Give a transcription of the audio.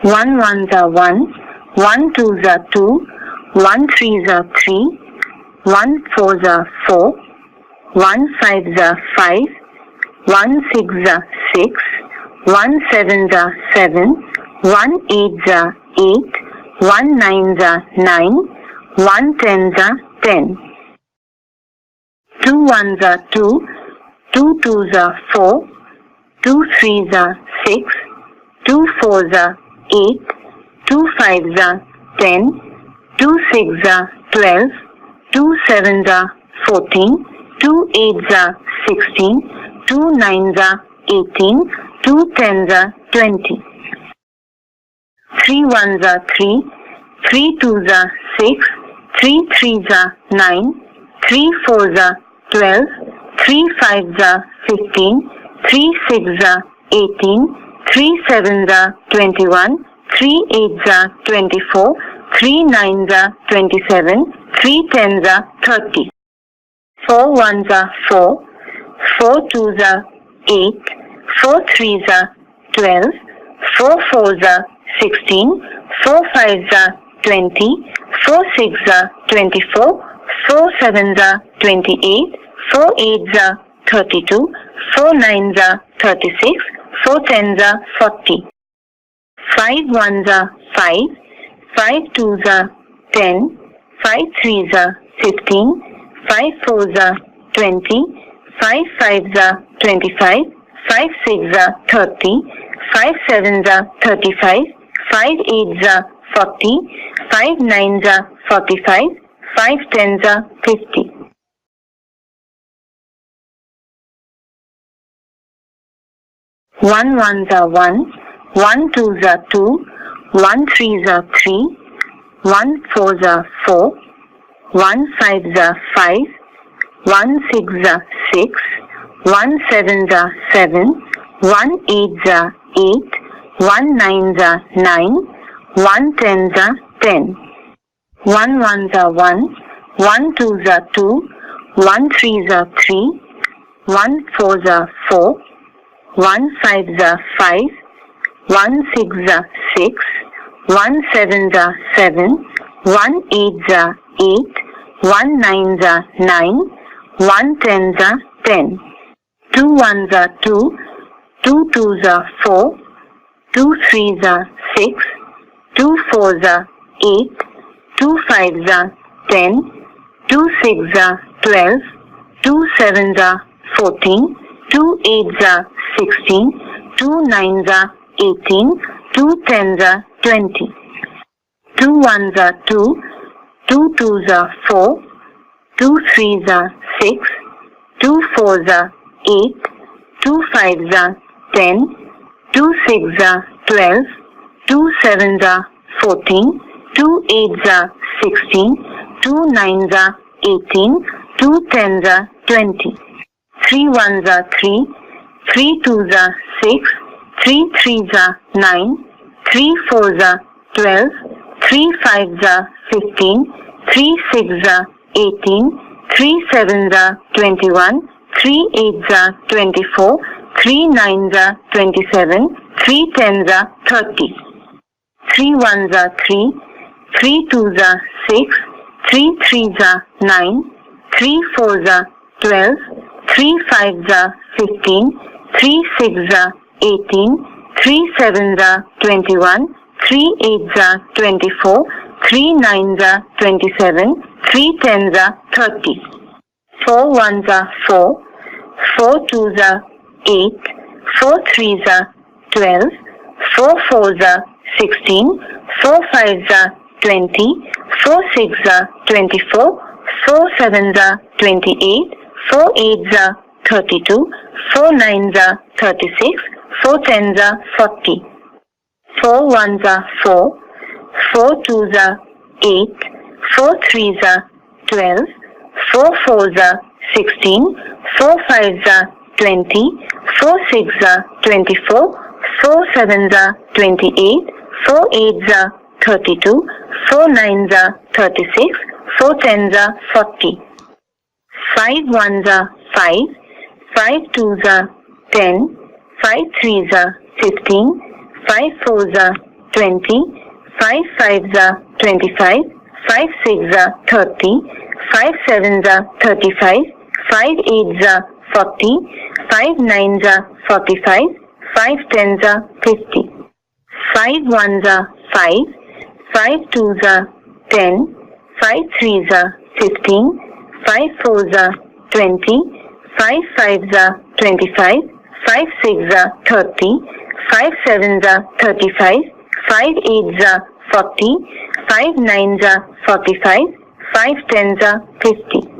1 ones are 1, 1 twos are 2, 1 threes are 3, 1 fours are 4, 1 fives are 5, 1 sixes are 6, 1 sevens are 7, 1 eights are 8, 1 nines are 9, 1 tens are 10. 2 ones are 2, 2 twos are 4, 2 threes are 6, 2 fours are 8, 2 fives are 10, 2 sixes are 12, 2 sevens are 14, 2 eights are 16, 2 nines are 18, 2 tens are 20. 3 ones are 3, 3 twos are 6, 3 threes are 9, 3 fours are 12, 3 fives are 15, 3 sixes are 18, 3 sevens are 21, 3 eights are 24, 3 nines are 27, 3 tens are 30. 4 ones are 4, 4 twos are 8, 4 threes are 12, 4 fours are 16, 4 fives are 20, 4 sixes are 24, 4 sevens are 28, 4 eights are 32, 4 nines are 36, 4 tens are 40. 5 ones are 5, 5 twos are 10, 5 threes are 15, 5 fours are 20, 5 fives are 25, 5 sixes are 30, 5 sevens are 35, 5 eights are 40, 5 nines are 45, 5 tens are 50. 1 ones are 1, 1 twos are 2, 1 threes are 3, 1 fours are 4, 1 fives are 5, 1 sixes are 6, 1 sevens are 7, 1 eights are 8, 1 nines are 9, 1 tens are 10. 1 ones are 1, 1 twos are 2, 1 threes are 3, 1 fours are 4, 1 fives are 5, 1 sixes are 6, 1 sevens are 7, 1 eights are 8, 1 nines are 9, 1 tens are 10. 2 ones are 2, 2 twos are 4, 2 threes are 6, 2 fours are 8, 2 fives are 10, 2 sixes are 12, 2 sevens are 14, 2 eights are 16, 2 nines are 18, 2 tens are 20. 2 ones are 2, 2 twos are 4, 2 threes are 6, 2 fours are 8, 2 fives are 10, 2 sixes are 12, 2 sevens are 14, 2 eights are 16, 2 nines are 18, 2 tens are 20. 3 ones are 3, 3 twos are 6, 3 threes are 9, 3 fours are 12, 3 fives are 15, 3 sixes are 18, 3 sevens are 21, 3 eights are 24, 3 nines are 27, 3 tens are 30. 3 ones are 3, 3 twos are 6, 3 threes are 9, 3 fours are 12, 3 fives are 15, 3 sixes are 18, 3 sevens are 21, 3 eights are 24, 3 nines are 27, 3 tens are 30. 4 ones are 4, 4 twos are 8, 4 threes are 12, 4 fours are 16, 4 fives are 20, 4 sixes are 24, 4 sevens are 28, 4 eights are 32, 4 nines are 36, 4 tens are 40. 4 ones are 4, 4 twos are 8, 4 threes are 12, 4 fours are 16, 4 fives are 20, 4 sixes are 24, 4 sevens are 28, 4 eights are 32, 4 nines are 36, 4 tens are 40. 5 ones are 5, 5 twos are 10, 5 threes are 15, 5 fours are 20, 5 5s are 25, 5 6s are 30, 5 7s are 35, 5 8s are 40, 5 9s are 45, 5 10s are 50, 5 1s are 5, 5 2s are 10, 5 3s are 15, 5 4s are 20, 5 5s are 25, 5 6s are 30, 5 7s are 35, 5 8s are 40, 5 9s are 45, 5 10s are 50.